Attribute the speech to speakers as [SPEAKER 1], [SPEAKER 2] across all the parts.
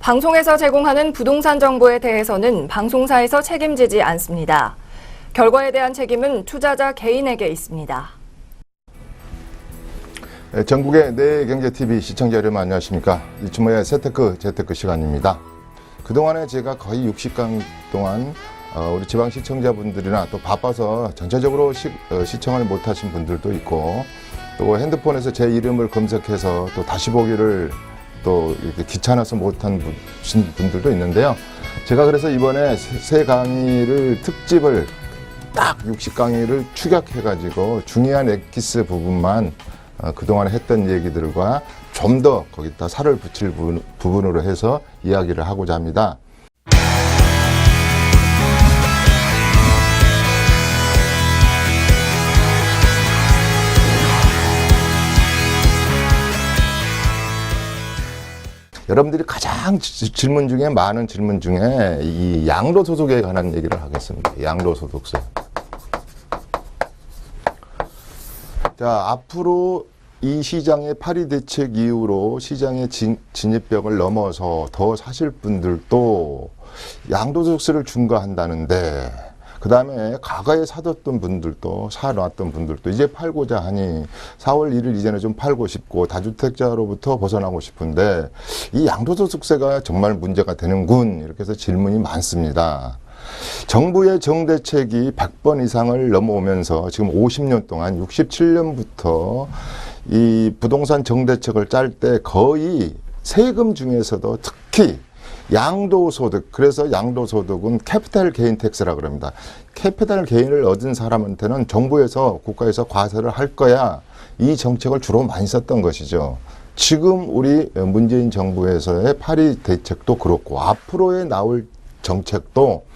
[SPEAKER 1] 방송에서 제공하는 부동산 정보에 대해서는 방송사에서 책임지지 않습니다. 결과에 대한 책임은 투자자 개인에게 있습니다.
[SPEAKER 2] 전국의 내경제TV 시청자 여러분 안녕하십니까. 이춘모의 재테크 시간입니다. 그동안에 제가 거의 60강 동안 우리 지방 시청자분들이나 또 바빠서 전체적으로 시청을 못하신 분들도 있고, 또 핸드폰에서 제 이름을 검색해서 또 다시 보기를 또 이렇게 귀찮아서 못한 분들도 있는데요. 제가 그래서 이번에 새 강의를 특집을 딱 60강의를 축약해가지고 중요한 엑기스 부분만 그동안 했던 얘기들과 좀 더 거기다 살을 붙일 부분으로 해서 이야기를 하고자 합니다. 여러분들이 가장 많은 질문 중에 이 양도소득에 관한 얘기를 하겠습니다. 양도소득세. 자, 앞으로 이 시장의 파리 대책 이후로 시장의 진입벽을 넘어서 더 사실 분들도 양도소득세를 중과한다는데, 그 다음에 과거에 사뒀던 분들도, 사놨던 분들도 이제 팔고자 하니 4월 1일 이전에 좀 팔고 싶고 다주택자로부터 벗어나고 싶은데 이 양도소득세가 정말 문제가 되는군, 이렇게 해서 질문이 많습니다. 정부의 정대책이 100번 이상을 넘어오면서 지금 50년 동안 67년부터 이 부동산 정대책을 짤 때 거의 세금 중에서도 특히 양도소득, 그래서 양도소득은 캐피탈 게인 텍스라고 그럽니다. 캐피탈 게인을 얻은 사람한테는 정부에서, 국가에서 과세를 할 거야, 이 정책을 주로 많이 썼던 것이죠. 지금 우리 문재인 정부에서의 파리 대책도 그렇고 앞으로의 나올 정책도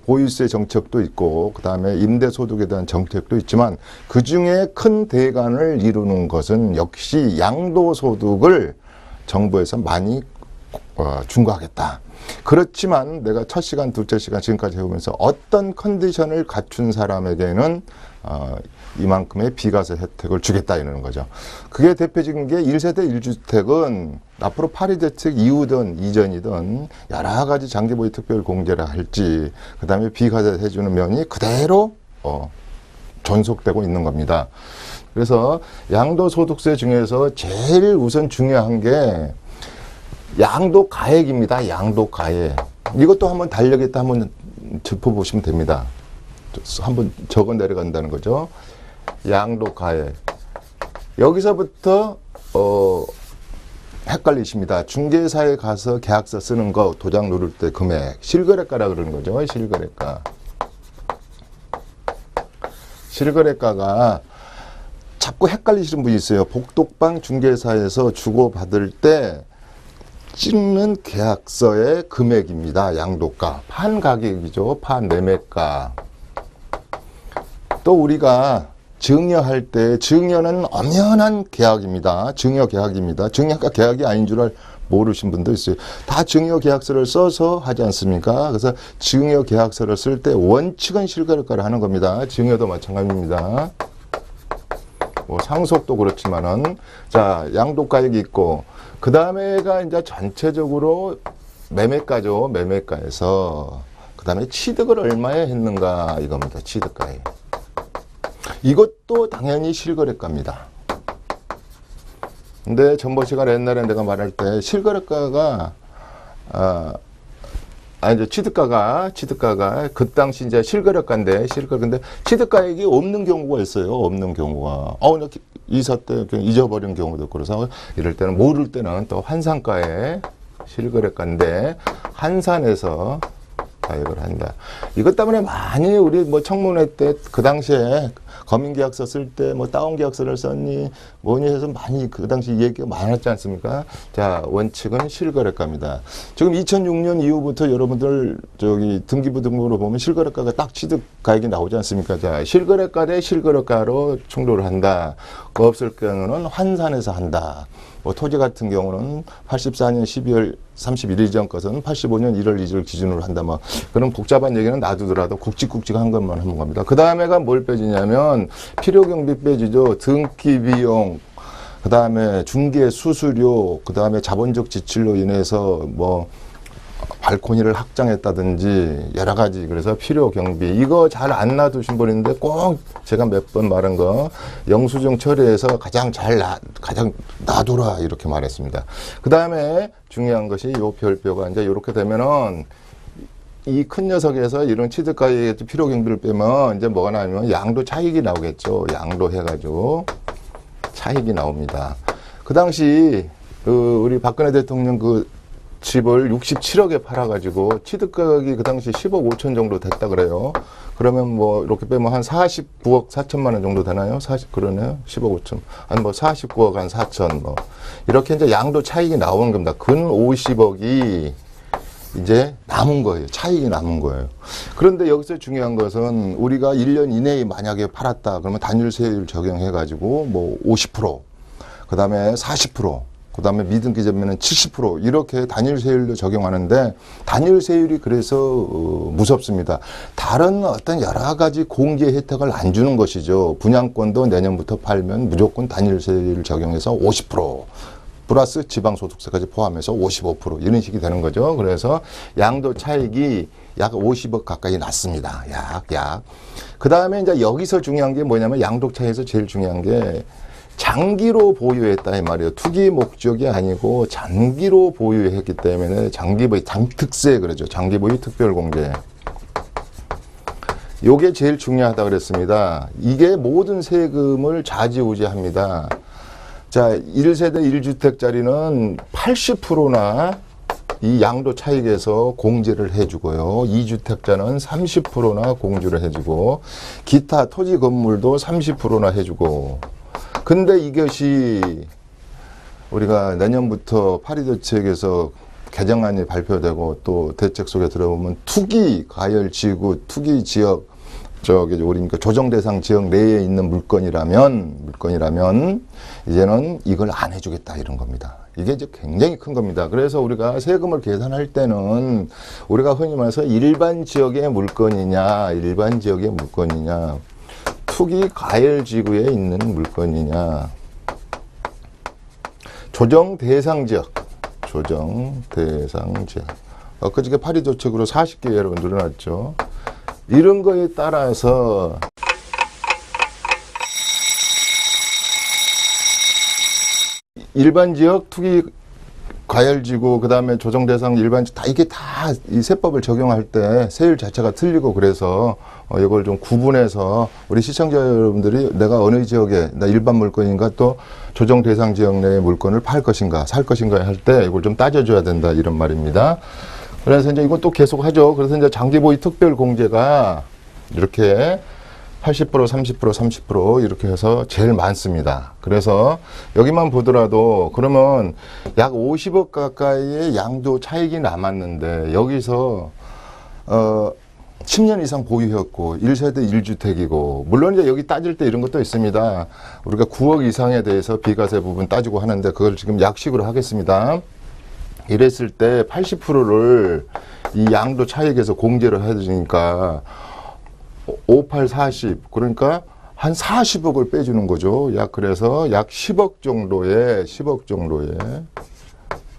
[SPEAKER 2] 보유세 정책도 있고 그 다음에 임대소득에 대한 정책도 있지만 그 중에 큰 대간을 이루는 것은 역시 양도소득을 정부에서 많이 중과하겠다. 그렇지만 내가 첫 시간, 둘째 시간 지금까지 해오면서 어떤 컨디션을 갖춘 사람에게는 이만큼의 비과세 혜택을 주겠다 이러는 거죠. 그게 대표적인 게 1세대 1주택은 앞으로 파리 대책 이후든 이전이든 여러 가지 장기보유 특별 공제를 할지, 그 다음에 비과세 해주는 면이 그대로 존속되고 있는 겁니다. 그래서 양도소득세 중에서 제일 우선 중요한 게 양도가액입니다. 양도가액. 이것도 한번 달력에다 한번 짚어보시면 됩니다. 한번 적어 내려간다는 거죠. 양도가액. 여기서부터 헷갈리십니다. 중개사에 가서 계약서 쓰는 거, 도장 누를 때 금액, 실거래가라 그러는 거죠. 실거래가. 실거래가가 자꾸 헷갈리시는 분이 있어요. 복독방 중개사에서 주고받을 때 찍는 계약서의 금액입니다. 양도가. 판 가격이죠. 판 매매가. 또 우리가 증여할 때, 증여는 엄연한 계약입니다. 증여 계약입니다. 증여가 계약이 아닌 줄 모르신 분도 있어요. 다 증여 계약서를 써서 하지 않습니까? 그래서 증여 계약서를 쓸 때 원칙은 실거래가를 하는 겁니다. 증여도 마찬가지입니다. 상속도 그렇지만은, 자, 양도가액이 있고, 그 다음에가 이제 전체적으로 매매가죠. 매매가에서. 그 다음에 취득을 얼마에 했는가, 이겁니다. 취득가액. 이것도 당연히 실거래가입니다. 근데 전번 시간에 옛날에 내가 말할 때 실거래가가, 이제 취득가가 그 당시 이제 실거래가인데 취득가액이 없는 경우가 있어요. 없는 경우가. 이사 때 그냥 잊어버린 경우도 있고, 그래서 이럴 때는, 모를 때는 또 환산가에 실거래가인데 환산해서 가액을 한다. 이것 때문에 많이 우리 청문회 때 그 당시에 검인계약서 쓸 때 다운계약서를 썼니 뭐니 해서 많이 그 당시 얘기가 많았지 않습니까? 자, 원칙은 실거래가입니다. 지금 2006년 이후부터 여러분들 등기부 등본으로 보면 실거래가가 딱 취득가액이 나오지 않습니까? 자, 실거래가 대 실거래가로 충돌을 한다. 없을 경우는 환산해서 한다. 토지 같은 경우는 84년 12월 31일 전 것은 85년 1월 2일 기준으로 한다. 그런 복잡한 얘기는 놔두더라도 굵직굵직한 것만 하는 겁니다. 그 다음에가 뭘 빼지냐면 필요경비 빼지죠. 등기 비용, 그 다음에 중개 수수료, 그 다음에 자본적 지출로 인해서 뭐 발코니를 확장했다든지 여러 가지, 그래서 필요 경비 이거 잘 안 놔두신 분인데 꼭 제가 몇 번 말한 거 영수증 처리해서 가장 놔두라 이렇게 말했습니다. 그 다음에 중요한 것이 요 별표가 이제 이렇게 되면은 이 큰 녀석에서 이런 취득가액의 필요 경비를 빼면 이제 뭐가 나오면 양도 차익이 나오겠죠. 양도 해가지고 차익이 나옵니다. 그 당시 우리 박근혜 대통령 그 집을 67억에 팔아가지고 취득가격이 그 당시 10억 5천 정도 됐다 그래요. 그러면 뭐 이렇게 빼면 한 49억 4천만 원 정도 되나요? 그러네요. 10억 5천. 아니 뭐 49억 한 4천 뭐. 이렇게 이제 양도 차익이 나오는 겁니다. 근 50억이 이제 남은 거예요. 차익이 남은 거예요. 그런데 여기서 중요한 것은 우리가 1년 이내에 만약에 팔았다 그러면 단일세율 적용해가지고 뭐 50%, 그 다음에 40%, 그 다음에 미등기 재면은 70% 이렇게 단일세율로 적용하는데 단일세율이 그래서 무섭습니다. 다른 어떤 여러 가지 공제 혜택을 안 주는 것이죠. 분양권도 내년부터 팔면 무조건 단일세율 적용해서 50% 플러스 지방소득세까지 포함해서 55% 이런 식이 되는 거죠. 그래서 양도 차익이 약 50억 가까이 났습니다. 약. 그 다음에 이제 여기서 중요한 게 뭐냐면 양도 차익에서 제일 중요한 게 장기로 보유했다 이 말이에요. 투기 목적이 아니고 장기로 보유했기 때문에 장기보유, 장특세 그러죠. 장기보유 특별공제. 요게 제일 중요하다 그랬습니다. 이게 모든 세금을 좌지우지합니다. 자, 1세대 1주택짜리는 80%나 이 양도 차익에서 공제를 해주고요. 2주택자는 30%나 공제를 해주고 기타 토지 건물도 30%나 해주고 근데 이것이 우리가 내년부터 파리대책에서 개정안이 발표되고 또 대책 속에 들어보면 투기 과열 지구, 투기 지역 그러니까 조정 대상 지역 내에 있는 물건이라면 이제는 이걸 안 해주겠다 이런 겁니다. 이게 이제 굉장히 큰 겁니다. 그래서 우리가 세금을 계산할 때는 우리가 흔히 말해서 일반 지역의 물건이냐, 투기 과열 지구에 있는 물건이냐, 조정 대상 지역. 그저께 파리 조책으로 40개 여러분 늘어났죠. 이런 거에 따라서 일반 지역, 투기 과열지구, 그 다음에 조정대상 일반지구 이게 다 이 세법을 적용할 때 세율 자체가 틀리고 그래서 이걸 좀 구분해서 우리 시청자 여러분들이 내가 어느 지역에 나 일반 물건인가 또 조정대상 지역 내의 물건을 팔 것인가 살 것인가 할 때 이걸 좀 따져줘야 된다 이런 말입니다. 그래서 이제 이건 또 계속 하죠. 그래서 이제 장기보유 특별공제가 이렇게 80%, 30%, 30% 이렇게 해서 제일 많습니다. 그래서 여기만 보더라도 그러면 약 50억 가까이의 양도 차익이 남았는데 여기서 10년 이상 보유했고 1세대 1주택이고 물론 이제 여기 따질 때 이런 것도 있습니다. 우리가 9억 이상에 대해서 비과세 부분 따지고 하는데 그걸 지금 약식으로 하겠습니다. 이랬을 때 80%를 이 양도 차익에서 공제를 해주니까 58, 40 그러니까 한 40억을 빼주는 거죠. 그래서 약 10억 정도의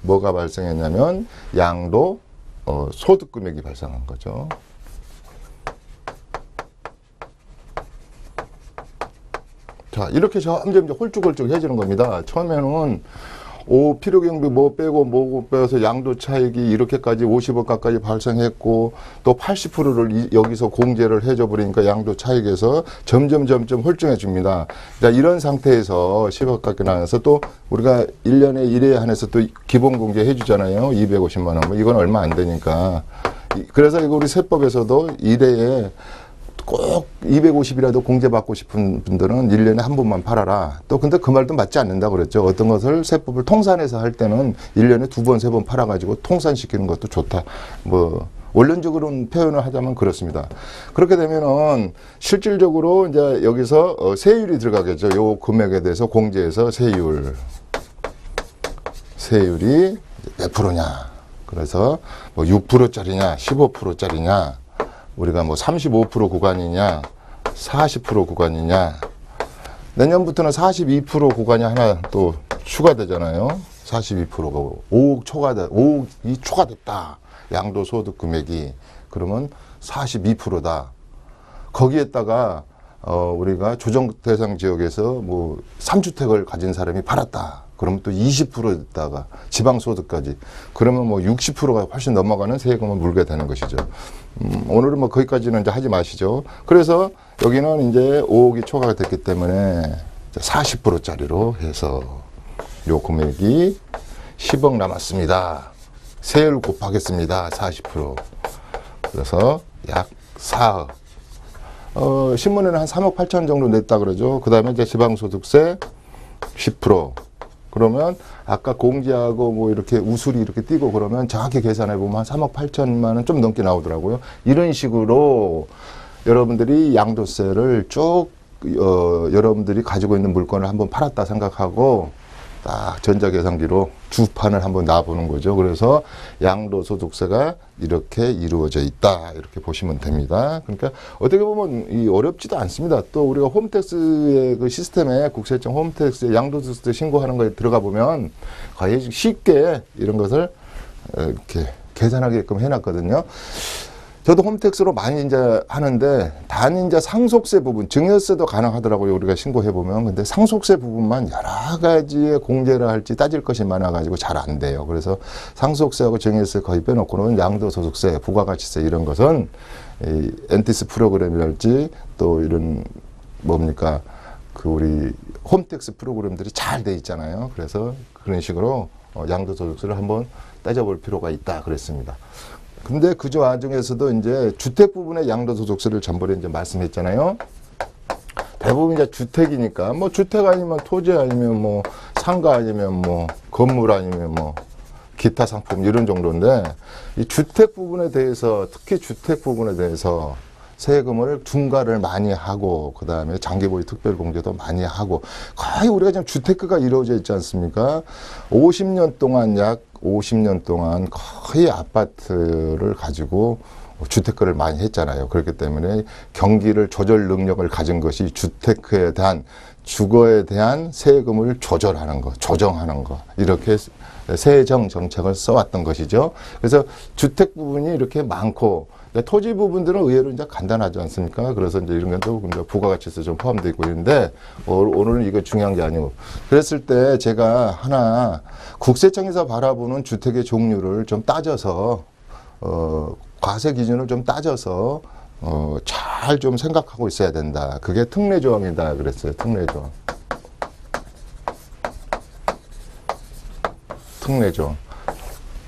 [SPEAKER 2] 뭐가 발생했냐면 양도 소득 금액이 발생한 거죠. 자, 이렇게 점점 홀쭉홀쭉해지는 겁니다. 처음에는 필요경비 뭐 빼고 뭐 빼서 양도 차익이 이렇게까지 50억 가까이 발생했고 또 80%를 여기서 공제를 해줘 버리니까 양도 차익에서 점점 홀쭉해집니다. 자, 이런 상태에서 10억 가까이 나와서 또 우리가 1년에 1회 한해서 또 기본 공제 해주잖아요. 250만 원. 뭐 이건 얼마 안 되니까. 그래서 이거 우리 세법에서도 1회에 꼭 250이라도 공제받고 싶은 분들은 1년에 한 번만 팔아라. 또 근데 그 말도 맞지 않는다 그랬죠. 어떤 것을 세법을 통산해서 할 때는 1년에 2번, 3번 팔아가지고 통산시키는 것도 좋다. 뭐 원론적으로는 표현을 하자면 그렇습니다. 그렇게 되면은 실질적으로 이제 여기서 세율이 들어가겠죠. 요 금액에 대해서 공제해서 세율이 몇 프로냐. 그래서 뭐 6%짜리냐, 15%짜리냐. 우리가 뭐 35% 구간이냐, 40% 구간이냐, 내년부터는 42% 구간이 하나 또 추가되잖아요. 42%가 5억이 초과됐다. 양도소득 금액이. 그러면 42%다. 거기에다가 우리가 조정 대상 지역에서 뭐 3주택을 가진 사람이 팔았다. 그러면 또 20%에다가 지방소득까지. 그러면 뭐 60%가 훨씬 넘어가는 세금을 물게 되는 것이죠. 오늘은 뭐 거기까지는 이제 하지 마시죠. 그래서 여기는 이제 5억이 초과가 됐기 때문에 40%짜리로 해서 요 금액이 10억 남았습니다. 세율 곱하겠습니다. 40%. 그래서 약 4억. 신문에는 한 3억 8천 정도 냈다 그러죠. 그 다음에 이제 지방소득세 10%. 그러면 아까 공제하고 뭐 이렇게 우수리 이렇게 띄고 그러면 정확히 계산해 보면 한 3억 8천만 원 좀 넘게 나오더라고요. 이런 식으로 여러분들이 양도세를 쭉 여러분들이 가지고 있는 물건을 한번 팔았다 생각하고 딱 전자계산기로 주판을 한번 놔보는 거죠. 그래서 양도소득세가 이렇게 이루어져 있다. 이렇게 보시면 됩니다. 그러니까 어떻게 보면 이 어렵지도 않습니다. 또 우리가 홈택스의 그 시스템에 국세청 홈택스에 양도소득세 신고하는 거에 들어가 보면 거의 쉽게 이런 것을 이렇게 계산하게끔 해놨거든요. 저도 홈택스로 많이 이제 하는데 단 이제 상속세 부분, 증여세도 가능하더라고요. 우리가 신고해 보면. 근데 상속세 부분만 여러 가지의 공제를 할지 따질 것이 많아가지고 잘 안 돼요. 그래서 상속세하고 증여세 거의 빼놓고는 양도소득세, 부가가치세 이런 것은 이 엔티스 프로그램이랄지 또 이런 뭡니까 그 우리 홈택스 프로그램들이 잘 돼 있잖아요. 그래서 그런 식으로 양도소득세를 한번 따져볼 필요가 있다 그랬습니다. 근데 그저 와중에서도 이제 주택 부분의 양도소득세를 전번에 이제 말씀했잖아요. 대부분 이제 주택이니까 뭐 주택 아니면 토지 아니면 뭐 상가 아니면 뭐 건물 아니면 뭐 기타 상품 이런 정도인데 이 주택 부분에 대해서 특히 주택 부분에 대해서 세금을 중과를 많이 하고 그 다음에 장기보유 특별공제도 많이 하고 거의 우리가 지금 주택가가 이루어져 있지 않습니까? 50년 동안 약 50년 동안 거의 아파트를 가지고 주택가를 많이 했잖아요. 그렇기 때문에 경기를 조절 능력을 가진 것이 주택에 대한 주거에 대한 세금을 조절하는 것, 조정하는 것 이렇게 세정 정책을 써왔던 것이죠. 그래서 주택 부분이 이렇게 많고 토지 부분들은 의외로 이제 간단하지 않습니까? 그래서 이제 이런 것도 부가가치세 좀 포함되어 있고 있는데 오늘은 이거 중요한 게 아니고 그랬을 때 제가 하나 국세청에서 바라보는 주택의 종류를 좀 따져서 과세 기준을 좀 따져서 잘 좀 생각하고 있어야 된다. 그게 특례조항이다 그랬어요. 특례조항. 특례조항.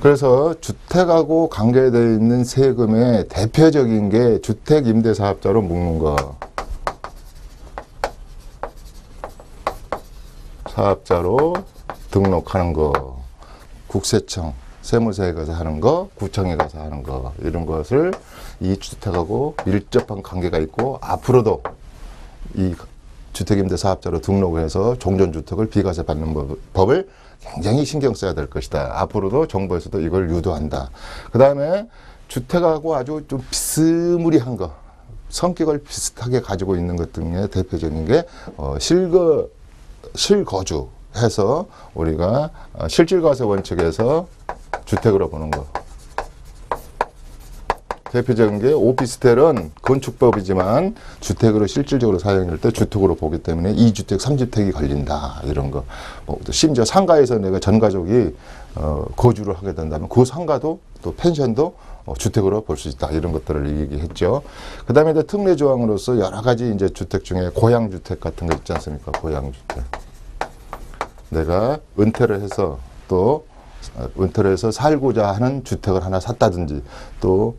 [SPEAKER 2] 그래서 주택하고 관계되어 있는 세금의 대표적인 게 주택임대사업자로 묶는 거. 사업자로 등록하는 거. 국세청, 세무서에 가서 하는 거, 구청에 가서 하는 거. 이런 것을 이 주택하고 밀접한 관계가 있고 앞으로도 이 주택임대사업자로 등록을 해서 종전주택을 비과세 받는 법을 굉장히 신경 써야 될 것이다. 앞으로도 정부에서도 이걸 유도한다. 그 다음에 주택하고 아주 좀 비스무리한 거, 성격을 비슷하게 가지고 있는 것 등의 대표적인 게 실거주 해서 우리가 실질과세 원칙에서 주택으로 보는 거. 대표적인 게 오피스텔은 건축법이지만 주택으로 실질적으로 사용할 때 주택으로 보기 때문에 2주택, 3주택이 걸린다. 이런 거. 심지어 상가에서 내가 전 가족이 거주를 하게 된다면 그 상가도 또 펜션도 주택으로 볼 수 있다. 이런 것들을 얘기했죠. 그 다음에 이제 특례 조항으로서 여러 가지 이제 주택 중에 고향주택 같은 거 있지 않습니까? 고향주택. 내가 은퇴를 해서 또 은퇴를 해서 살고자 하는 주택을 하나 샀다든지 또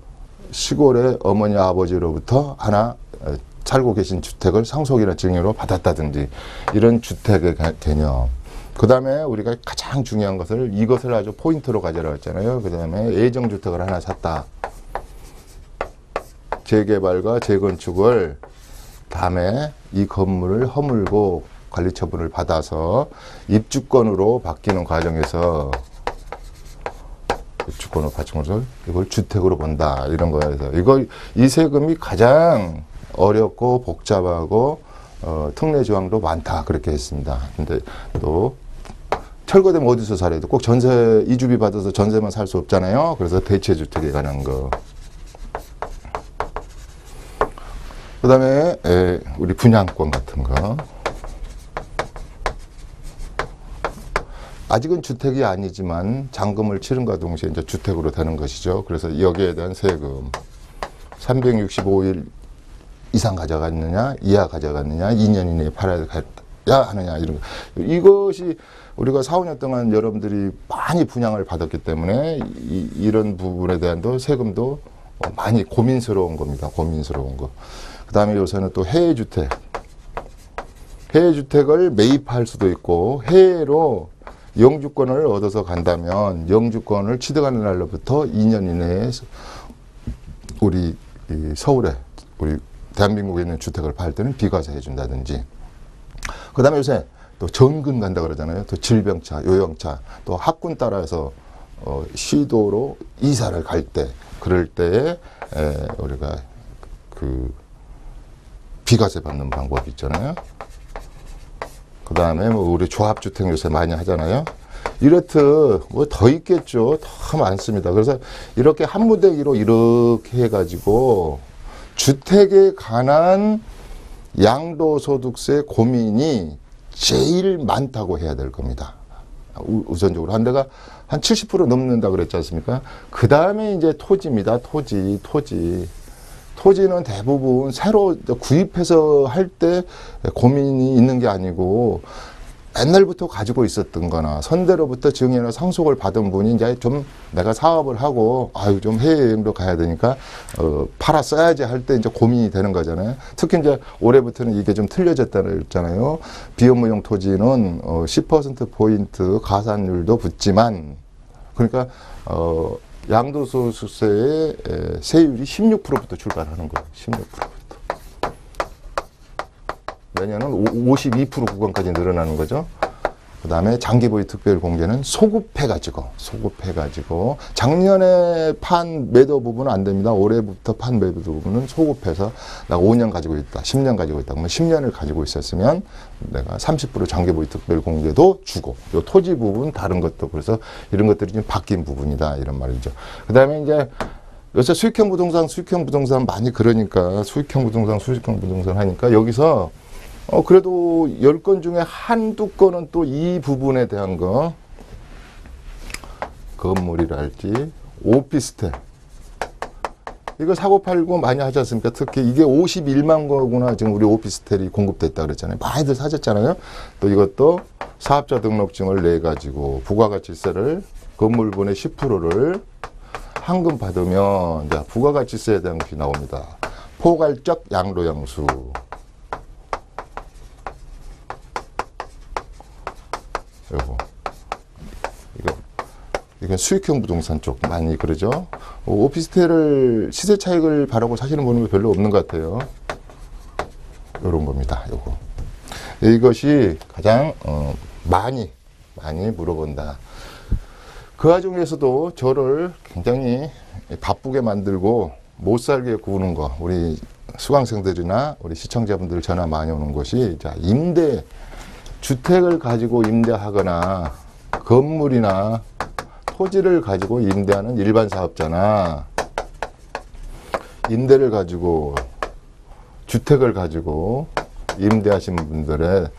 [SPEAKER 2] 시골의 어머니 아버지로부터 하나 살고 계신 주택을 상속이나 증여로 받았다든지 이런 주택의 개념. 그 다음에 우리가 가장 중요한 것을 이것을 아주 포인트로 가져라 했잖아요. 그 다음에 예정주택을 하나 샀다. 재개발과 재건축을 다음에 이 건물을 허물고 관리처분을 받아서 입주권으로 바뀌는 과정에서 주권을 받침으로써 이걸 주택으로 본다 이런 거에서 이 세금이 가장 어렵고 복잡하고 특례 조항도 많다 그렇게 했습니다. 근데 또 철거되면 어디서 살아야 돼? 꼭 전세 이주비 받아서 전세만 살 수 없잖아요. 그래서 대체주택에 관한 거. 그다음에 우리 분양권 같은 거. 아직은 주택이 아니지만 잔금을 치른과 동시에 이제 주택으로 되는 것이죠. 그래서 여기에 대한 세금 365일 이상 가져갔느냐, 이하 가져갔느냐, 2년 이내에 팔아야 하느냐 이런 거. 이것이 우리가 4, 5년 동안 여러분들이 많이 분양을 받았기 때문에 이런 부분에 대한도 세금도 많이 고민스러운 겁니다. 고민스러운 거. 그다음에 요새는 또 해외주택. 해외주택을 매입할 수도 있고 해외로 영주권을 얻어서 간다면 영주권을 취득하는 날로부터 2년 이내에 우리 서울에 우리 대한민국에 있는 주택을 팔 때는 비과세 해준다든지. 그다음에 요새 또 전근 간다 그러잖아요. 또 질병차, 요양차, 또 학군 따라서 시도로 이사를 갈 때 그럴 때에 우리가 그 비과세 받는 방법이 있잖아요. 그다음에 뭐 우리 조합주택 요새 많이 하잖아요. 이렇듯 뭐 더 있겠죠. 더 많습니다. 그래서 이렇게 한 무더기로 이렇게 해가지고 주택에 관한 양도소득세 고민이 제일 많다고 해야 될 겁니다. 우선적으로 한 대가 한 70% 넘는다 그랬지 않습니까? 그 다음에 이제 토지입니다. 토지는 대부분 새로 구입해서 할 때 고민이 있는 게 아니고 옛날부터 가지고 있었던 거나 선대로부터 증여나 상속을 받은 분이 이제 좀 내가 사업을 하고 좀 해외여행도 가야 되니까 팔아 써야지 할 때 이제 고민이 되는 거잖아요. 특히 이제 올해부터는 이게 좀 틀려졌다고 했잖아요. 비업무용 토지는 10%포인트 가산율도 붙지만 그러니까 양도소득세의 세율이 16%부터 출발하는 거예요. 16%부터. 내년은 52% 구간까지 늘어나는 거죠. 그 다음에 장기보유 특별공제는 소급해가지고 작년에 판 매도 부분은 안 됩니다. 올해부터 판 매도 부분은 소급해서 내가 5년 가지고 있다, 10년 가지고 있다. 그러면 10년을 가지고 있었으면 내가 30% 장기보유 특별공제도 주고 요 토지 부분 다른 것도 그래서 이런 것들이 좀 바뀐 부분이다 이런 말이죠. 그 다음에 이제 요새 수익형 부동산 많이 그러니까 수익형 부동산 하니까 여기서 그래도 10건 중에 한두 건은 또 이 부분에 대한 거, 건물이랄지, 오피스텔. 이거 사고 팔고 많이 하지 않습니까? 특히 이게 51만 거구나. 지금 우리 오피스텔이 공급됐다 그랬잖아요. 많이들 사셨잖아요. 또 이것도 사업자 등록증을 내가지고 부가가치세를 건물분의 10%를 한금 받으면 이제 부가가치세에 대한 것이 나옵니다. 포괄적 양도양수. 이건 수익형 부동산 쪽 많이 그러죠. 오피스텔을 시세 차익을 바라고 사시는 분은 별로 없는 것 같아요. 이런 겁니다. 요거. 이것이 가장 많이 물어본다. 그 와중에서도 저를 굉장히 바쁘게 만들고 못 살게 구우는 거, 우리 수강생들이나 우리 시청자분들 전화 많이 오는 것이 주택을 가지고 임대하거나 건물이나 토지를 가지고 임대하는 일반 사업자나 임대를 가지고 주택을 가지고 임대하시는 분들의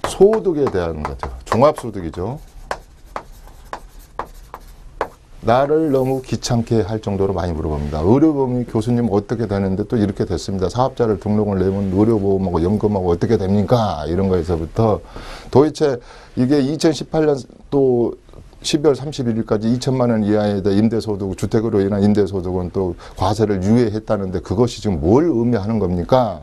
[SPEAKER 2] 소득에 대한 거죠. 종합소득이죠. 나를 너무 귀찮게 할 정도로 많이 물어봅니다. 의료보험이 교수님 어떻게 되는데 또 이렇게 됐습니다. 사업자를 등록을 내면 의료보험하고 연금하고 어떻게 됩니까? 이런 거에서부터 도대체 이게 2018년 또 12월 31일까지 2천만 원 이하의 임대소득, 주택으로 인한 임대소득은 또 과세를 유예했다는데 그것이 지금 뭘 의미하는 겁니까?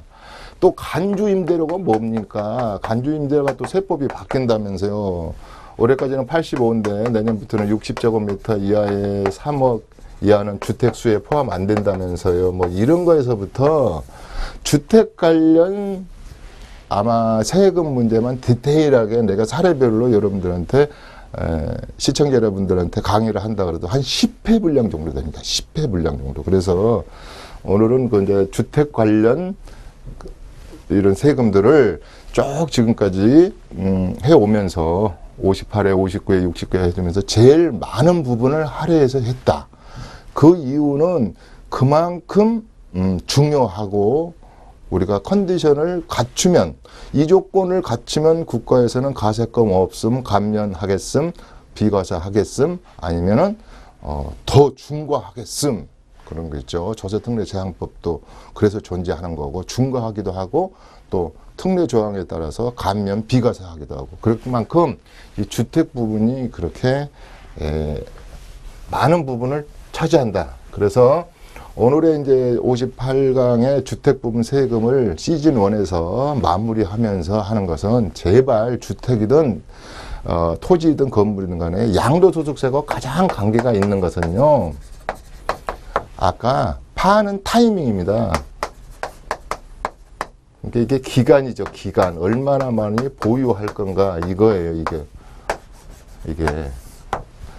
[SPEAKER 2] 또 간주임대료가 뭡니까? 간주임대료가 또 세법이 바뀐다면서요. 올해까지는 85인데 내년부터는 60제곱미터 이하의 3억 이하는 주택수에 포함 안 된다면서요. 뭐 이런 거에서부터 주택 관련 아마 세금 문제만 디테일하게 내가 사례별로 여러분들한테 시청자 여러분들한테 강의를 한다 그래도 한 10회 분량 정도 됩니다. 10회 분량 정도. 그래서 오늘은 그 이제 주택 관련 이런 세금들을 쭉 지금까지 해오면서 58회, 59회, 60회 해주면서 제일 많은 부분을 할애해서 했다. 그 이유는 그만큼 중요하고 우리가 컨디션을 갖추면, 이 조건을 갖추면 국가에서는 가세금 없음, 감면하겠음, 비과세하겠음, 아니면은 더 중과하겠음, 그런 거 있죠. 조세특례제한법도 그래서 존재하는 거고, 중과하기도 하고 또 특례 조항에 따라서 감면, 비과세하기도 하고, 그만큼 이 주택 부분이 그렇게 많은 부분을 차지한다. 그래서 오늘의 이제 58강의 주택 부분 세금을 시즌 1에서 마무리하면서 하는 것은, 제발 주택이든 토지이든 건물이든 간에 양도소득세가 가장 관계가 있는 것은요, 아까 파는 타이밍입니다. 그러니까 이게 기간이죠. 기간. 얼마나 많이 보유할 건가, 이거예요. 이게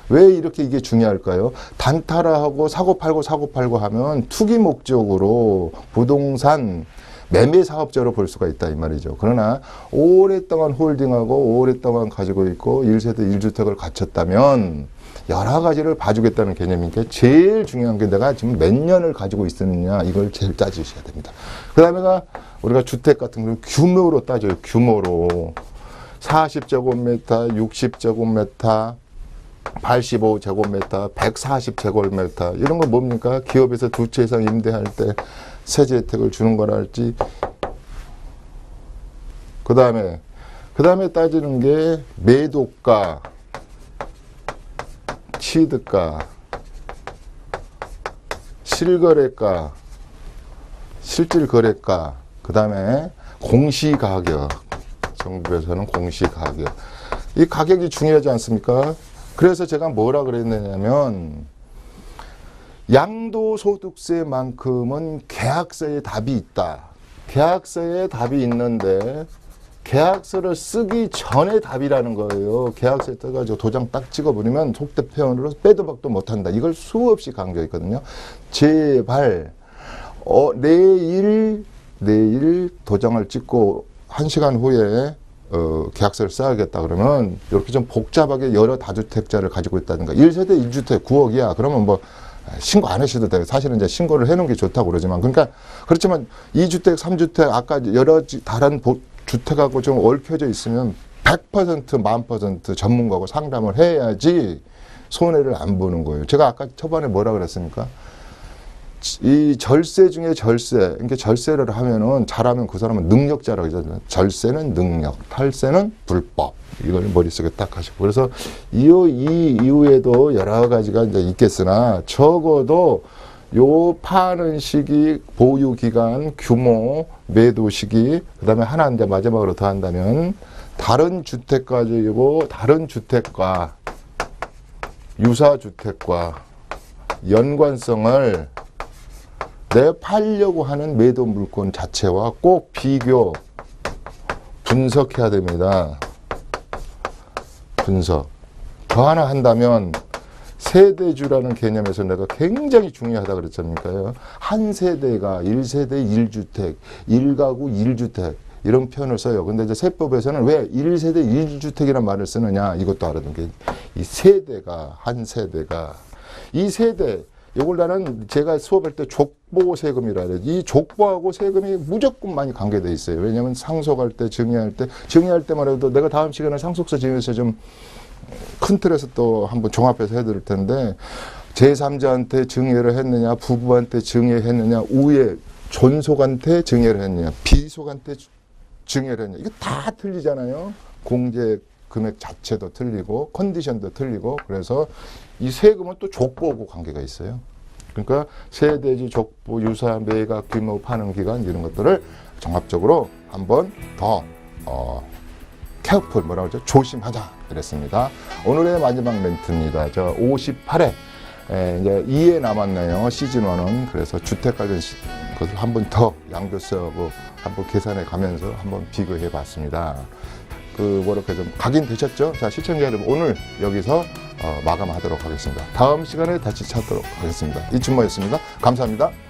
[SPEAKER 2] 왜 이렇게 이게 중요할까요? 단타라하고 사고팔고 하면 투기 목적으로 부동산 매매 사업자로 볼 수가 있다, 이 말이죠. 그러나 오랫동안 홀딩하고 오랫동안 가지고 있고 1세대 1주택을 갖췄다면 여러 가지를 봐주겠다는 개념이니까 제일 중요한 게 내가 지금 몇 년을 가지고 있었느냐, 이걸 제일 따지셔야 됩니다. 그 다음에가 우리가 주택 같은 경우는 규모로 따져요. 규모로. 40제곱미터, 60제곱미터, 85제곱미터, 140제곱미터, 이런 거 뭡니까? 기업에서 2채 이상 임대할 때 세제 혜택을 주는 거랄지. 그 다음에 따지는 게 매도가, 취득가, 실거래가, 실질거래가, 그 다음에 공시가격. 정부에서는 공시가격. 이 가격이 중요하지 않습니까? 그래서 제가 뭐라 그랬느냐면, 양도소득세만큼은 계약서에 답이 있다. 계약서에 답이 있는데 계약서를 쓰기 전에 답이라는 거예요. 계약서에 떠가지고 도장 딱 찍어버리면 속대 표현으로 빼도 박도 못한다. 이걸 수없이 강조했거든요. 제발 내일 도장을 찍고 1시간 후에 계약서를 써야겠다 그러면 이렇게 좀 복잡하게 여러 다주택자를 가지고 있다든가, 1세대 1주택 9억이야. 그러면 뭐 신고 안 하셔도 돼요. 사실은 이제 신고를 해놓은 게 좋다고 그러지만, 그렇지만 2주택, 3주택, 아까 여러 다른 주택하고 좀 얽혀져 있으면 100%, 1000% 전문가하고 상담을 해야지 손해를 안 보는 거예요. 제가 아까 초반에 뭐라 그랬습니까? 이 절세 중에 절세, 그러니까 절세를 하면은 잘하면 그 사람은 능력자라고 하잖아요. 절세는 능력, 탈세는 불법. 이걸 머릿속에 딱 하시고. 그래서 이 이후에도 여러 가지가 이제 있겠으나, 적어도 요 파는 시기, 보유 기간, 규모, 매도 시기, 그 다음에 하나 이제 마지막으로 더 한다면, 다른 주택 가지고 다른 주택과 유사주택과 연관성을 내 팔려고 하는 매도 물건 자체와 꼭 비교, 분석해야 됩니다. 분석. 더 하나 한다면, 세대주라는 개념에서 내가 굉장히 중요하다 그랬잖아요. 한 세대가 1세대 1주택, 1가구 1주택, 이런 표현을 써요. 근데 이제 세법에서는 왜 1세대 1주택이라는 말을 쓰느냐, 이것도 알아둔 게, 이 세대가, 한 세대가, 이 세대, 이걸 나는 제가 수업할 때 족보 세금이라 해요. 이 족보하고 세금이 무조건 많이 관계되어 있어요. 왜냐하면 상속할 때, 증여할 때만 해도 내가 다음 시간에 상속세 증여세 좀 큰 틀에서 또 한번 종합해서 해드릴 텐데, 제3자한테 증여를 했느냐, 부부한테 증여했느냐, 우에 존속한테 증여를 했느냐, 비속한테 증여를 했느냐, 이거 다 틀리잖아요. 공제 금액 자체도 틀리고 컨디션도 틀리고. 그래서 이 세금은 또 족보하고 관계가 있어요. 그러니까 세대지, 족보, 유사, 매각, 규모, 파는 기간, 이런 것들을 종합적으로 한번 더 케어풀, 뭐라고 하죠? 조심하자 그랬습니다. 오늘의 마지막 멘트입니다. 저 58회 이제 2회 남았네요. 시즌 1은. 그래서 주택 관련 것을 한번 더 양도세하고 한번 계산해 가면서 한번 비교해 봤습니다. 그렇게 좀 각인되셨죠? 자, 시청자 여러분, 오늘 여기서 마감하도록 하겠습니다. 다음 시간에 다시 찾도록 하겠습니다. 이춘모였습니다. 감사합니다.